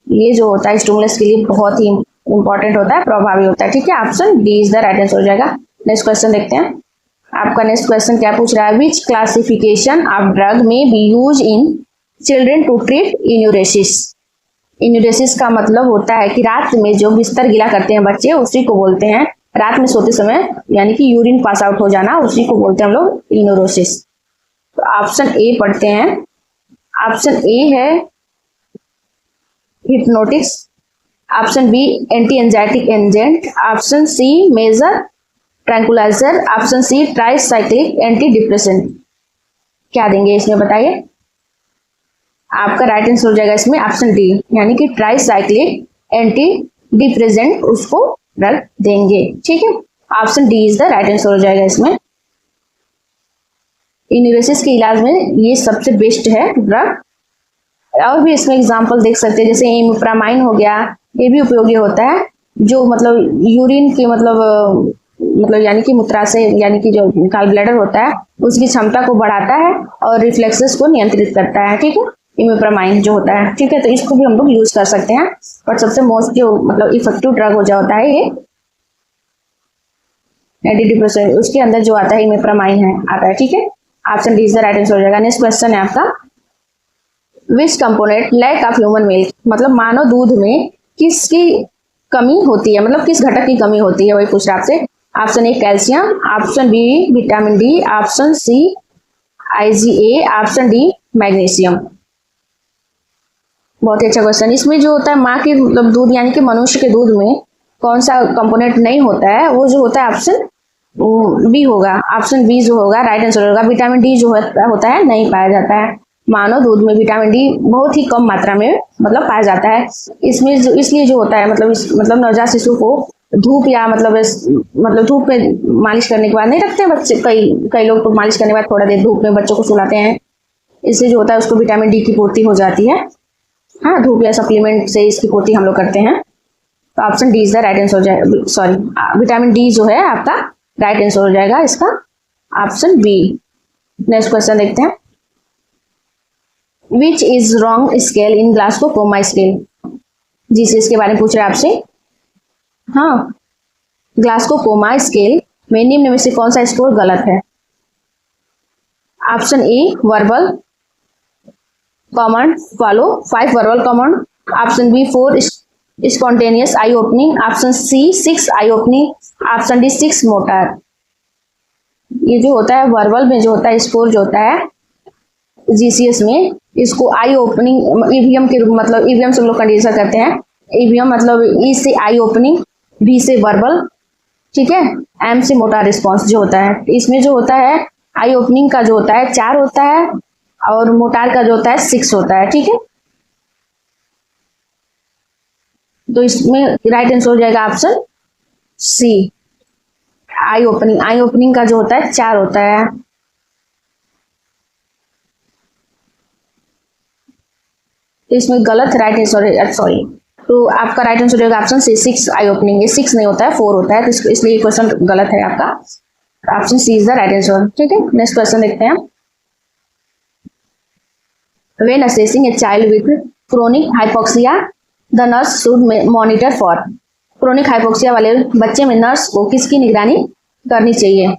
ये जो होता है स्टिमुलस के लिए बहुत ही इंपॉर्टेंट होता है, प्रभावी होता है। ठीक है, option D is the right answer हो जाएगा। नेक्स्ट क्वेश्चन देखते हैं। आपका नेक्स्ट क्वेश्चन क्या पूछ रहा है? Which classification of drug may be used in children to treat enuresis. Enuresis का मतलब होता है कि रात में जो बिस्तर गीला करते हैं बच्चे, उसी को बोलते हैं, रात में सोते समय यानी कि यूरिन पास आउट हो जाना, उसी को बोलते हैं हम लोग इन्यूरोसिस। तो ऑप्शन ए पढ़ते हैं। ऑप्शन ए है hypnotics, option B anti anxiety agent, option C major tranquilliser, option C tricyclic antidepressant. क्या देंगे इसमें बताइए? आपका राइट आंसर हो जाएगा इसमें ऑप्शन डी, यानी कि ट्राइसाइक्लिक एंटी डिप्रेसेंट उसको ड्रग देंगे। ठीक है, option D is the right answer हो जाएगा इसमें। इन्यूरेसिस के इलाज में ये सबसे बेस्ट है ड्रग। और भी इसमें एग्जांपल देख सकते हैं, जैसे इमिप्रामाइन हो गया, ये भी उपयोगी होता है, जो मतलब यूरिन के मतलब यानी कि मूत्राशय यानी कि जो गॉल ब्लैडर होता है उसकी क्षमता को बढ़ाता है और रिफ्लेक्सेस को नियंत्रित करता है। ठीक है, इमिप्रामाइन जो होता है, ठीक है, तो इसको भी हम लोग यूज कर सकते हैं। बट सबसे मोस्ट जो मतलब इफेक्टिव ड्रग हो जाता है ये एंटी डिप्रेसेंट, उसके अंदर जो आता है इमिप्रामाइन है आता है। ठीक है, option D is the right answer हो जाएगा। नेक्स्ट क्वेश्चन है आपका which component lack of human milk, मतलब मानव दूध में किसकी कमी होती है, मतलब किस घटक की कमी होती है, वही पूछ रहा आपसे। Option A calcium, option B vitamin D, option C IgA, option D magnesium. बहुत ही अच्छा क्वेश्चन। इसमें जो होता है माँ के मतलब दूध यानी कि मनुष्य के दूध में कौन सा कंपोनेंट नहीं होता है, वो जो होता है ऑप्शन बी होगा। ऑप्शन बी जो होगा राइट आंसर होगा। विटामिन डी जो होता है नहीं पाया जाता है। मानव दूध में विटामिन डी बहुत ही कम मात्रा में मतलब पाया जाता है। इसमें जो इसलिए जो होता है मतलब नवजात शिशु को धूप या मतलब धूप में मालिश करने के बाद नहीं रखते हैं बच्चे, कई लोग तो मालिश करने के बाद थोड़ा देर धूप में बच्चों को सुलाते हैं। इससे जो होता है उसको विटामिन डी की पूर्ति हो जाती है। हाँ, धूप या सप्लीमेंट से इसकी पूर्ति हम लोग करते हैं। तो option D is the right answer हो जाएगा। सॉरी, विटामिन डी जो है आपका राइट आंसर हो जाएगा इसका, ऑप्शन बी। नेक्स्ट क्वेश्चन देखते हैं। Which is wrong scale in Glasgow coma scale, जिस इसके बारे में पूछ रहे हैं आपसे। हाँ, ग्लासको कोमा स्केल में निम्न में से कौन सा स्कोर गलत है। Option A verbal command follow 5 verbal command, option B 4 spontaneous eye opening, option C 6 eye opening, option D 6 motor. ये जो होता है वर्बल में जो होता है स्कोर जो होता है GCS में, इसको आई ओपनिंग ईवीएम के मतलब ईवीएम से हम लोग कंडीशन करते हैं। ईवीएम मतलब ई से आई ओपनिंग, बी से वर्बल, ठीक है, एम से मोटार रिस्पॉन्स जो होता है। इसमें जो होता है आई ओपनिंग का जो होता है 4 होता है और मोटार का जो होता है 6 होता है, ठीक है। तो इसमें राइट आंसर हो जाएगा ऑप्शन सी आई ओपनिंग। आई ओपनिंग का जो होता है 4 होता है। तो इसमें गलत राइट आंसर, सॉरी, तो आपका राइट आंसर हो जाएगा ऑप्शन सी 6 आई ओपनिंग। ये 6 नहीं होता है 4 होता है, तो इसलिए क्वेश्चन गलत है आपका। Option C is the right answer, ठीक है। नेक्स्ट क्वेश्चन देखते हैं। When assessing a child with chronic hypoxia, the nurse should monitor for। Chronic hypoxia वाले बच्चे में नर्स को किसकी निगरानी करनी चाहिए।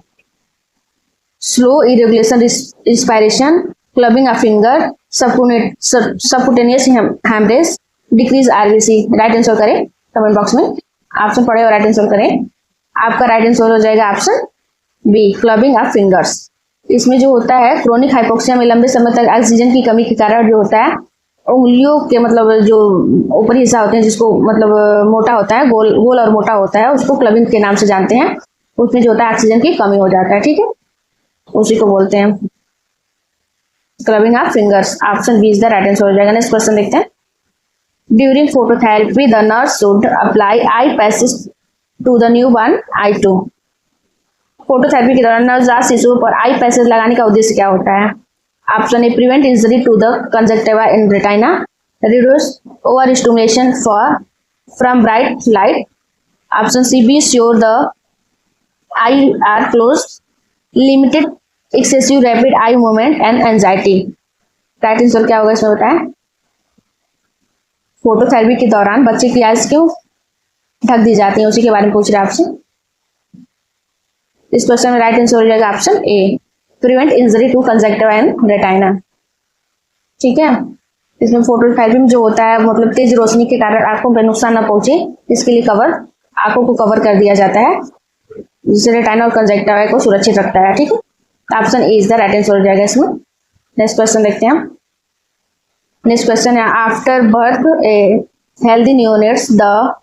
Slow irregulation respiration, clubbing of finger, subcutaneous haemorrhage, decrease RBC। Right answer करें कमेंट बॉक्स में, ऑप्शन पढ़े और राइट आंसर करें। आपका राइट आंसर हो जाएगा option B clubbing of fingers. इसमें जो होता है क्रोनिक हाइपोक्सिया में लंबे समय तक ऑक्सीजन की कमी के कारण जो होता है उंगलियों के मतलब जो ऊपरी हिस्सा होते हैं जिसको मतलब मोटा होता है, गोल और मोटा होता है, उसको क्लबिंग के नाम से जानते हैं। उसमें जो होता है ऑक्सीजन की कमी हो जाता है, ठीक है, उसी को बोलते हैं clubbing of fingers. Option B is the right answer हो जाएगा। नेक्स्ट क्वेश्चन देखते हैं। During phototherapy the nurse should apply eye patches to the newborn eye to. Phototherapy के दौरान नवजात शिशुओं पर आई पैचेस लगाने का उद्देश्य क्या होता है। Option A prevent injury to the conjunctiva in retina, reduce over stimulation from bright light, option C be sure the eye are close, limited excessive rapid eye movement and anxiety. Right answer क्या होगा इसमें बताएं। Phototherapy के दौरान बच्चे की eyes क्यों ढक दी जाती है, उसी के बारे में पूछ रहे हैं आपसे। इस क्वेश्चन में राइट आंसर हो जाएगा option A prevent injury to conjunctiva and retina, ठीक है। इसमें फोटोथेरेपी में जो होता है मतलब तेज रोशनी के कारण आंखों पर नुकसान न पहुंचे, इसके लिए आंखों को कवर कर दिया जाता है, जिससे रेटिना और कंजक्टिवा को सुरक्षित रखता है, ठीक है। Option A is the right answer हो जाएगा इसमें। नेक्स्ट क्वेश्चन देखते हैं। नेक्स्ट क्वेश्चन है after birth a healthy neonates the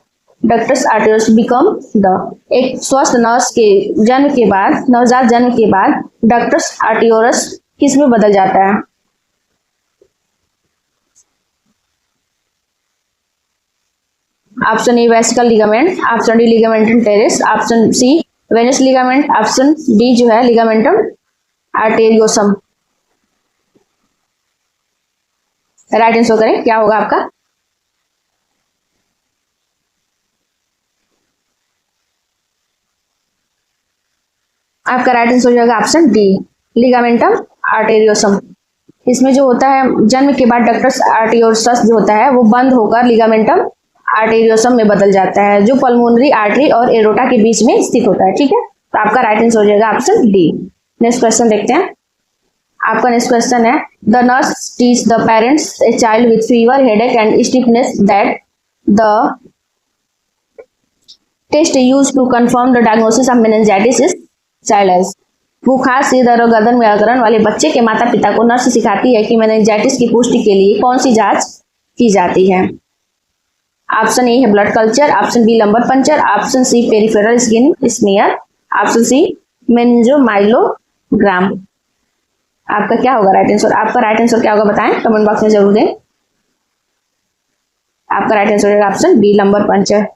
ductus arteriosus become the. एक स्वस्थ नर्स के जन्म के बाद, नवजात जन्म के बाद डक्टस आर्टेरियस किस में बदल जाता है। Option A vesical ligament, option D ligamentum teres, option C venous ligament, option D जो है लिगामेंटम आर्टेरियोसम। राइट आंसर करें क्या होगा आपका। आपका राइट आंसर हो जाएगा ऑप्शन डी लिगामेंटम आर्टेरियोसम। इसमें जो होता है जन्म के बाद डक्टस आर्टेरियोसस जो होता है वो बंद होकर लिगामेंटम आर्टेरियोसम में बदल जाता है, जो पल्मोनरी आर्टरी और एरोटा के बीच में स्थित होता है, ठीक है। तो आपका राइट आंसर हो जाएगा ऑप्शन डी। नेक्स्ट क्वेश्चन देखते हैं। आपका नेक्स्ट क्वेश्चन है, the nurse teach the parents a child with fever, headache and stiffness that the test use to confirm the diagnosis of meningitis is child age. बुखार, सिर दर्द और गर्दन में अकड़न वाले बच्चे के माता पिता को नर्स सिखाती है कि मेनिंजाइटिस की पुष्टि के लिए कौन सी जांच की जाती है। ऑप्शन ए है blood culture, option B lumbar puncture, option C peripheral skin smear, option C meningomyelogram. आपका क्या होगा राइट आंसर? आपका राइट आंसर क्या होगा बताएं, कमेंट बॉक्स में जरूर दें। आपका राइट आंसर होगा option B lumbar puncture.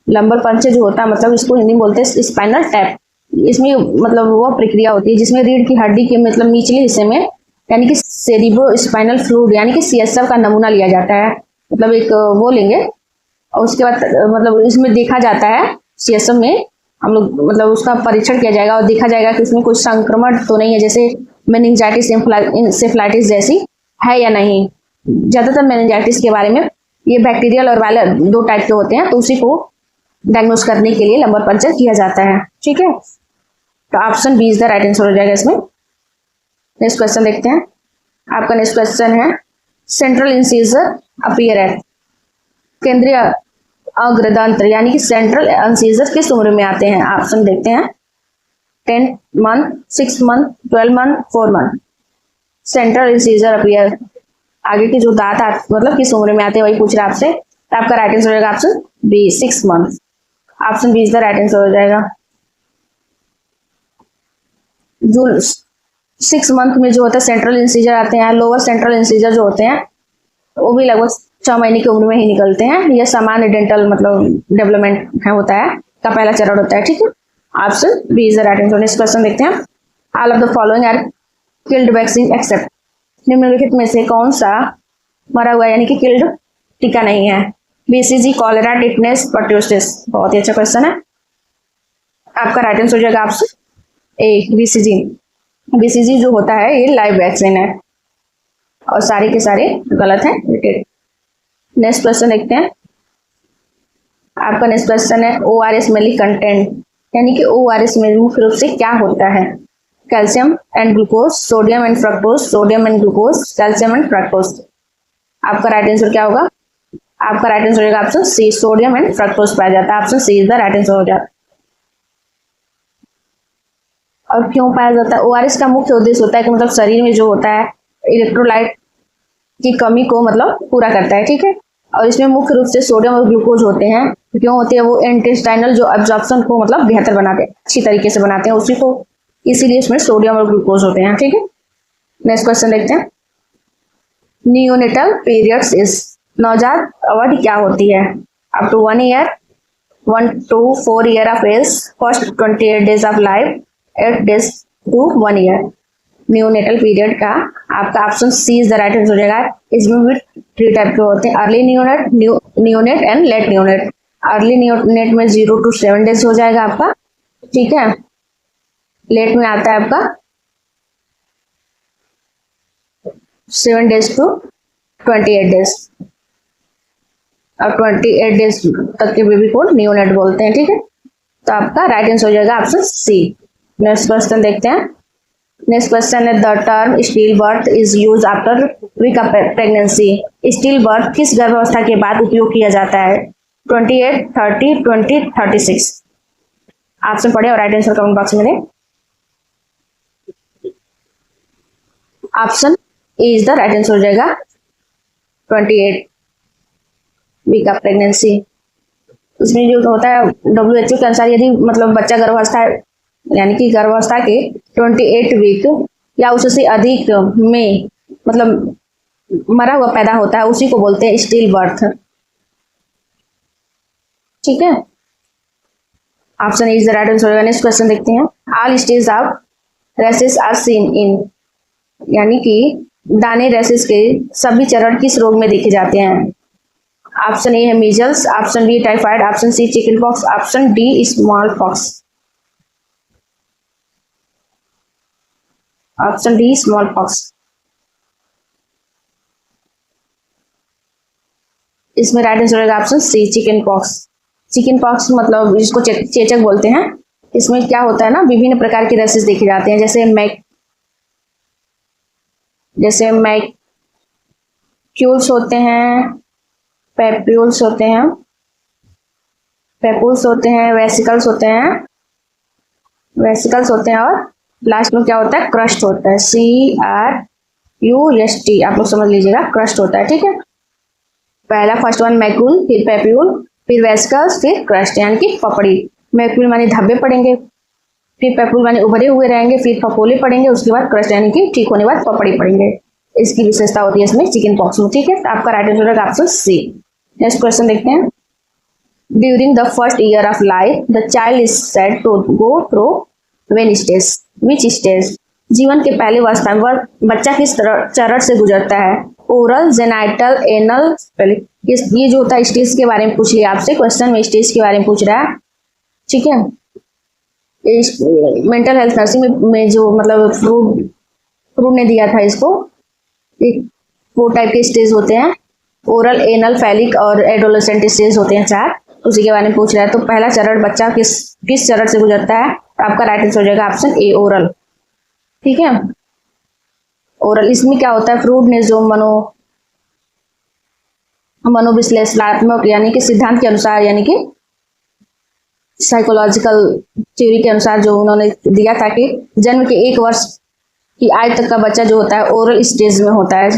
Lumbar puncture जो होता है मतलब इसको हिंदी में बोलते हैं स्पाइनल टैप। इसमें मतलब वो प्रक्रिया होती है जिसमें रीढ़ की हड्डी के मतलब निचले हिस्से में यानी कि सेरिब्रो स्पाइनल फ्लूइड यानी कि सीएसएफ का नमूना लिया जाता है। मतलब एक वो लेंगे और उसके बाद मतलब इसमें देखा जाता है सीएसएफ में हम लोग मतलब उसका परीक्षण किया जाएगा और देखा जाएगा कि उसमें कोई संक्रमण तो नहीं है, जैसे मेनिंजाइटिस इंसेफ्लाइटिस जैसी है या नहीं। ज्यादातर मेनिंजाइटिस के बारे में ये बैक्टीरियल और वायरल दो टाइप के होते हैं, तो उसी को डायग्नोस करने के लिए लंबर पंचर किया जाता है। ठीक है, तो option B is the right answer हो जाएगा इसमें। नेक्स्ट क्वेश्चन देखते हैं। आपका नेक्स्ट क्वेश्चन है, सेंट्रल इंसीजर अपीयर एट, केंद्रीय अग्रदंत्र यानी कि सेंट्रल इंसीजर किस उम्र में आते हैं? ऑप्शन देखते हैं, 10 month, 6 month, 12 month, 4 month. Central incisor appear, आगे के जो दांत मतलब किस उम्र में आते हैं वही पूछ रहा है आपसे। तो आपका राइट आंसर हो जाएगा option B 6 month. Option B is the right answer हो जाएगा। जो 6 मंथ में जो होता है सेंट्रल इंसीजर आते हैं, लोअर सेंट्रल इंसीजर जो होते हैं वो भी लगभग 6 महीने की उम्र में ही निकलते हैं। यह सामान्य डेंटल मतलब डेवलपमेंट होता है का पहला चरण होता है। ठीक है, option B is the right answer. Next question देखते हैं। All of the following are killed vaccine except, निम्नलिखित में से कौन सा मरा हुआ यानी कि किल्ड टीका नहीं है? BCG, cholera, tetanus, pertussis. बहुत ही अच्छा क्वेश्चन है। आपका राइट आंसर हो जाएगा ऑप्शन ए बीसीजी। बीसीजी जो होता है ये लाइव वैक्सीन है और सारे के सारे गलत हैं। नेक्स्ट क्वेश्चन देखते हैं। आपका नेक्स्ट क्वेश्चन है, ओआरएस में कंटेंट यानी कि ओआरएस में मुख्य रूप से क्या होता है? Calcium and glucose, sodium and fructose, sodium and glucose, calcium and fructose. आपका राइट आंसर क्या होगा? आपका राइट आंसर होगा option C, sodium and fructose पाया जाता है। Option C is the right answer हो जाता है। और क्यों पाया जाता है? ओआरएस का मुख्य उद्देश्य होता है कि मतलब शरीर में जो होता है इलेक्ट्रोलाइट की कमी को मतलब पूरा करता है। ठीक है, और इसमें मुख्य रूप से सोडियम और ग्लूकोज होते हैं। क्यों होते हैं? वो इंटेस्टाइनल जो एब्जॉर्प्शन को मतलब बेहतर बनाते हैं, अच्छी तरीके से बनाते हैं उसी को, इसीलिए इसमें सोडियम और ग्लूकोज होते हैं। ठीक है, नेक्स्ट क्वेश्चन देखते हैं। नियोनेटल पीरियड्स इज, नवजात अवधि क्या होती है? Up to 1 year, 1 to 4 year of age, first 28 days of life, 8 days to 1 year. Neonatal period का आपका option C is the right answer हो जाएगा। इसमें भी 3 टाइप के होते हैं, early neonate, neonate and late neonate. Early neonate में 0 to 7 डेज हो जाएगा आपका। ठीक है, लेट में आता है आपका 7 डेज टू 28 डेज और 28 डेज तक के बेबी को नियोनेट बोलते हैं। ठीक है, तो आपका राइट आंसर हो जाएगा ऑप्शन सी। नेक्स्ट क्वेश्चन देखते हैं। नेक्स्ट क्वेश्चन है, the term still birth is use after week of pregnancy. Still birth किस गर्भावस्था के बाद उपयोग किया जाता है? 28, 30, 20, 36। ऑप्शन पढ़े और राइट आंसर कमेंट बॉक्स में दें। Option A is the right answer हो जाएगा 28 वीक ऑफ प्रेगनेंसी। इसमें जो होता है WHO के अनुसार यदि मतलब बच्चा गर्भावस्था यानी कि गर्भावस्था के 28 वीक या उससे अधिक में मतलब मरा हुआ पैदा होता है उसी को बोलते हैं स्टिल बर्थ। ठीक है, option is the right answer होगा। नेक्स्ट क्वेश्चन देखते हैं। All stage of rashes are seen in, यानी कि दाने रेसिस के सभी चरण किस रोग में देखे जाते हैं? ऑप्शन ए है measles, option B typhoid, option C chicken pox, option D small pox. Option D small pox. इसमें राइट आंसर होगा option C chicken pox. Chicken pox मतलब जिसको चेचक बोलते हैं। इसमें क्या होता है ना, विभिन्न प्रकार के रेसेस देखे जाते हैं, जैसे जैसे मैक्यूल्स होते हैं, पेप्यूल्स होते हैं, पेपुल्स होते हैं, वेसिकल्स होते हैं, वेसिकल्स होते हैं, और लास्ट में क्या होता है, क्रस्ट होता है, CRUST, आप लोग समझ लीजिएगा, क्रस्ट होता है, ठीक है। पहला फर्स्ट वन मैक्यूल, फिर पेप्यूल, फिर वेसिकल्स, फिर क्रस्ट यानी कि पपड़ी। मैक्यूल माने धब्बे पड़ेंगे, फिर पेप्यूल माने उभरे हुए रहेंगे, फिर फफोले पड़ेंगे, उसके बाद क्रस्ट यानी कि ठीक होने के बाद पपड़ी पड़ेंगे। इसकी विशेषता होती है इसमें चिकन पॉक्स में, ठीक है। तो आपका राइट आंसर होगा ऑप्शन सी। नेक्स्ट क्वेश्चन देखते हैं। During the first year of life the child is said to go through when stage, which stage, जीवन के पहले अवस्था में बच्चा किस चरण से गुजरता है, ओरल, जेनाइटल, एनल, ये जो होता है स्टेज के बारे में पूछ लिया आपसे क्वेश्चन में, स्टेज के बारे में पूछ रहा है, ठीक है। मेंटल हेल्थ नर्सिंग में जो मतलब फ्रूड ने दिया था इसको, एक 4 टाइप के स्टेज होते हैं, ओरल, एनल, फैलिक और एडोलेसेंट स्टेज होते हैं 4, उसी के बारे में पूछ रहा है। तो पहला चरण बच्चा किस चरण से गुजरता है, आपका राइट आंसर हो जाएगा ऑप्शन ए, ओरल, ठीक है। ओरल, इसमें क्या होता है, फ्रूड ने जो मनोविश्लेषणात्मक यानी कि सिद्धांत के अनुसार, यानी कि साइकोलॉजिकल थ्योरी के अनुसार जो उन्होंने दिया था कि जन्म के 1 वर्ष की आयु तक का बच्चा जो होता है ओरल स्टेज में होता है,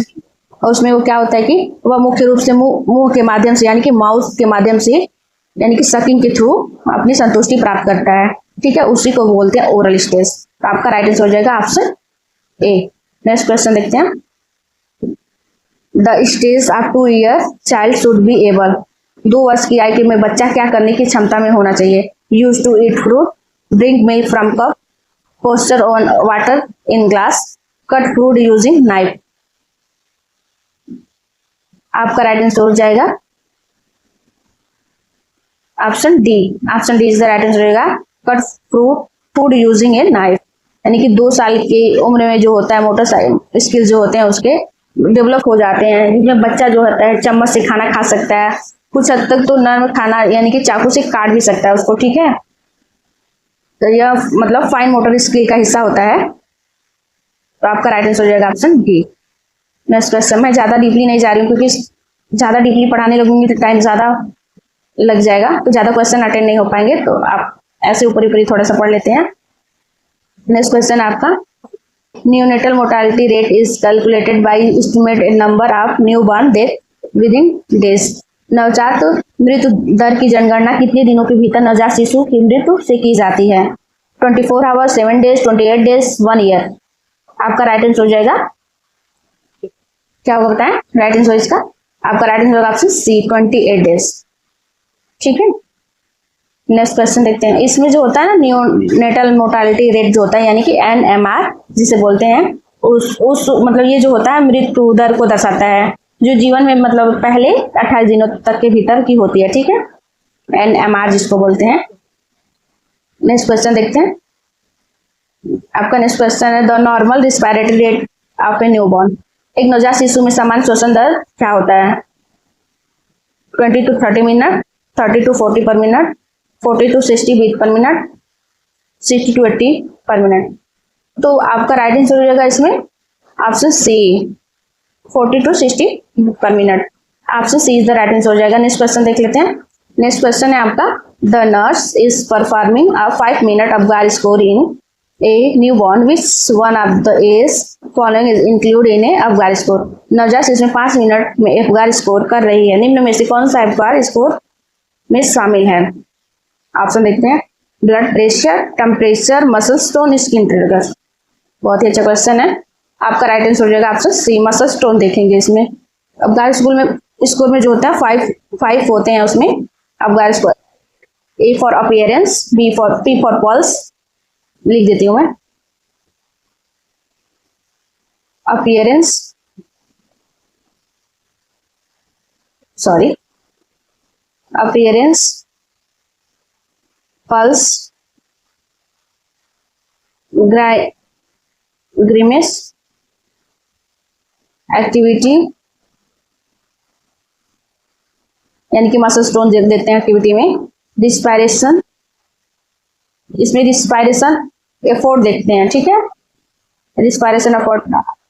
और उसमें वो क्या होता है कि वह मुख्य रूप से मुंह के माध्यम से यानी कि माउथ के माध्यम से यानी कि सकिंग के थ्रू अपनी संतुष्टि प्राप्त करता है, ठीक है, उसी को बोलते हैं ओरल स्टेज। तो आपका राइट आंसर हो जाएगा ऑप्शन ए। नेक्स्ट क्वेश्चन देखते हैं। The stage of 2 year child should be able, 2 वर्ष की आयु में बच्चा क्या करने की क्षमता में होना चाहिए, use to eat fruit, drink milk from cup, poster on water in glass, cut fruit using knife. आपका राइट आंसर हो जाएगा option D, option D is the right answer रहेगा, cut food using a knife, यानी कि 2 साल की उम्र में जो होता है मोटर स्किल्स जो होते हैं उसके डेवलप हो जाते हैं, जिसमें बच्चा जो होता है चम्मच से खाना खा सकता है, कुछ हद तक तो नर्म खाना यानी कि चाकू से काट भी सकता है उसको, ठीक है। तो यह मतलब फाइन मोटर स्किल का हिस्सा होता है। तो आपका राइट आंसर हो जाएगा ऑप्शन डी। नेक्स्ट क्वेश्चन, मैं ज्यादा डीपली नहीं जा रही हूँ क्योंकि ज्यादा डीपली पढ़ाने लगूंगी तो टाइम ज्यादा लग जाएगा, तो ज्यादा क्वेश्चन अटेंड नहीं हो पाएंगे, तो आप ऐसे ऊपर ऊपर थोड़ा सा पढ़ लेते हैं। नेक्स्ट क्वेश्चन आपका, neonatal mortality rate is calculated by estimate number of new born death with in days, नवजात मृत्यु दर की जनगणना कितने दिनों के भीतर नवजात शिशु की मृत्यु से की जाती है, 24 आवर, 7 डेज, 28 डेज, 1 ईयर। आपका राइट आंसर हो जाएगा, क्या होगा बताएं राइट आंसर इसका, आपका राइट आंसर होगा ऑप्शन सी, 28 डेज, ठीक है। नेक्स्ट क्वेश्चन देखते हैं। इसमें जो होता है ना न्यूनेटल मोर्टालिटी रेट जो होता है यानी कि NMR जिसे बोलते हैं, उस मतलब ये जो होता है मृत्यु दर को दर्शाता है जो जीवन में मतलब पहले 28 दिनों तक के भीतर की होती है, ठीक है, NMR जिसको बोलते हैं। नेक्स्ट क्वेश्चन देखते हैं। आपका नेक्स्ट क्वेश्चन है, the normal respiratory rate of A newborn, एक नवजात शिशु में सामान्य श्वसन दर क्या होता है, 20 to 30 minute, 30 to 40 per minute, 40 to 60 beat per minute, 60 to 80 पर मिनट। तो आपका राइट आंसर हो जाएगा इसमें option C, 40 to 60 per minute, option C is the right answer हो जाएगा। नेक्स्ट क्वेश्चन देख लेते हैं। नेक्स्ट क्वेश्चन है आपका, the nurse is performing a 5 minute Apgar score in a newborn, which one of the age following is include in a Apgar score, नवजात शिशु में 5 मिनट में अबगार स्कोर कर रही है, निम्न में से कौन सा अबगार स्कोर में शामिल है। ऑप्शन देखते हैं, blood pressure, temperature, muscle tone, skin trigger. बहुत ही अच्छा क्वेश्चन है, आपका राइट आंसर हो जाएगा ऑप्शन सी, मसल टोन देखेंगे इसमें। अबगार स्कोर में जो होता है 5 होते हैं उसमें Apgar score, A for appearance, P for pulse, लिख देती हूँ मैं, appearance, sorry, appearance, pulse, grimace, activity यानी कि मसल टोन देते हैं एक्टिविटी में, रिस्पायरेशन, इसमें रिस्पायरेशन एफोर्ट देखते हैं, ठीक है, रिस्पायरेशन एफोर्ट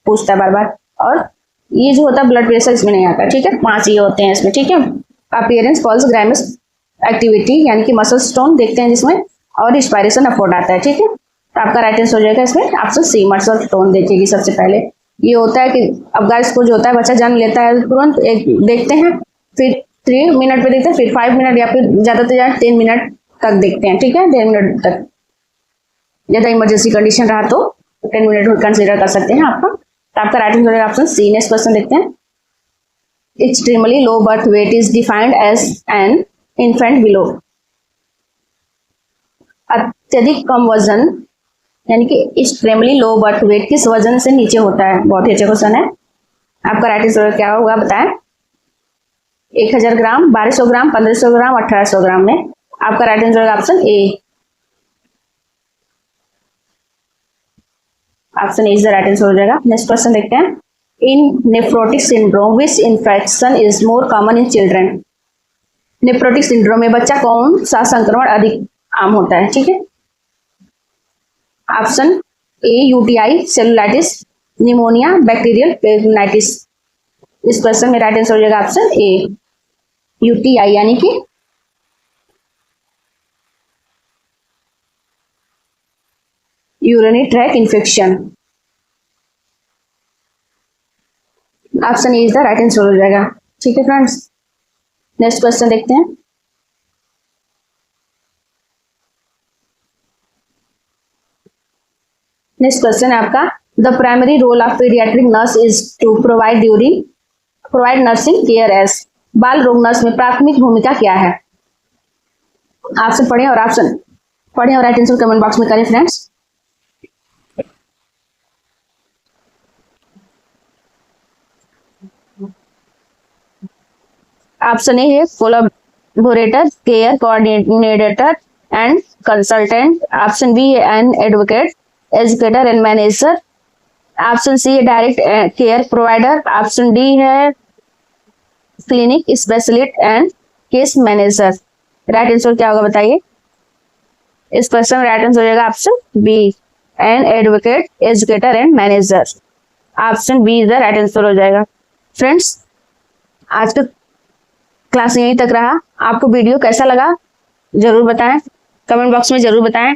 पूछता है बार बार, और ये जो होता है ब्लड प्रेशर इसमें नहीं आता, ठीक है। 5 ये होते हैं इसमें, ठीक है। अपीयरेंस पल्स ग्राइमस एक्टिविटी यानी कि मसल स्टोन देखते हैं जिसमें, और इंस्पायरेशन अफोर्ड आता है, ठीक है। तो आपका राइट आंसर हो जाएगा इसमें ऑप्शन सी, मसल स्टोन देखेगी सबसे पहले। ये होता है कि अब गाइस को जो होता है बच्चा जन्म लेता है तुरंत एक देखते हैं, फिर 3 मिनट पे देखते हैं, फिर 5 मिनट या फिर ज्यादा से ज्यादा 10 मिनट तक देखते हैं, ठीक है। 10 मिनट तक, ज्यादा इमरजेंसी कंडीशन रहा तो 10 मिनट कंसिडर कर सकते हैं आपका। तो आपका राइट आंसर होगा ऑप्शन सी। नेक्स्ट क्वेश्चन देखते हैं। Extremely low birth weight is defined as an infant below. अत्यधिक कम वजन यानी कि एक्सट्रीमली लो बर्थ वेट किस वजन से नीचे होता है? बहुत ही अच्छा क्वेश्चन है। आपका राइट आंसर क्या होगा बताएं। 1000 ग्राम, 1200 ग्राम, 1500 ग्राम, 1800 ग्राम में। आपका राइट आंसर होगा option A. Option A is the right answer हो जाएगा। नेक्स्ट क्वेश्चन देखते हैं। In nephrotic syndrome which infection is more common in children. Nephrotic syndrome में बच्चा कौन सा संक्रमण अधिक आम होता है, ठीक है। ऑप्शन ए UTI, cellulitis, pneumonia, bacterial peritonitis. इस क्वेश्चन में राइट आंसर हो जाएगा ऑप्शन ए, यूटीआई यानी कि urinary track infection. Option A is the right answer हो जाएगा, ठीक है फ्रेंड्स। नेक्स्ट क्वेश्चन देखते हैं। नेक्स्ट क्वेश्चन है आपका। The primary role of paediatric nurse is to provide nursing care as. बाल रोग नर्स में प्राथमिक भूमिका क्या है? ऑप्शन पढ़ें और राइट आंसर कमेंट बॉक्स में करें फ्रेंड्स। ऑप्शन ए है collaborator, care coordinator and consultant. Option B है an advocate, educator and manager. Option C है direct care provider. Option D है clinic specialist and case manager. Right answer क्या होगा बताइए। इस क्वेश्चन में राइट आंसर हो जाएगा option B, an advocate, educator and manager. Option B is the right answer हो जाएगा। फ्रेंड्स, आज का क्लास यहीं तक रहा। आपको वीडियो कैसा लगा जरूर बताएं, कमेंट बॉक्स में जरूर बताएं।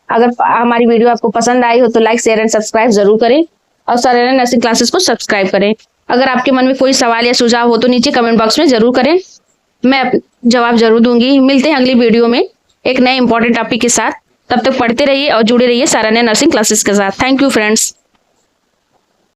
अगर हमारी वीडियो आपको पसंद आई हो तो लाइक, शेयर एंड सब्सक्राइब जरूर करें और सराहना नर्सिंग क्लासेस को सब्सक्राइब करें। अगर आपके मन में कोई सवाल या सुझाव हो तो नीचे कमेंट बॉक्स में जरूर करें, मैं जवाब जरूर दूंगी। मिलते हैं अगली वीडियो में एक नए इंपॉर्टेंट टॉपिक के साथ। तब तक पढ़ते रहिए और जुड़े रहिए सराहना नर्सिंग क्लासेस के साथ। Thank you friends.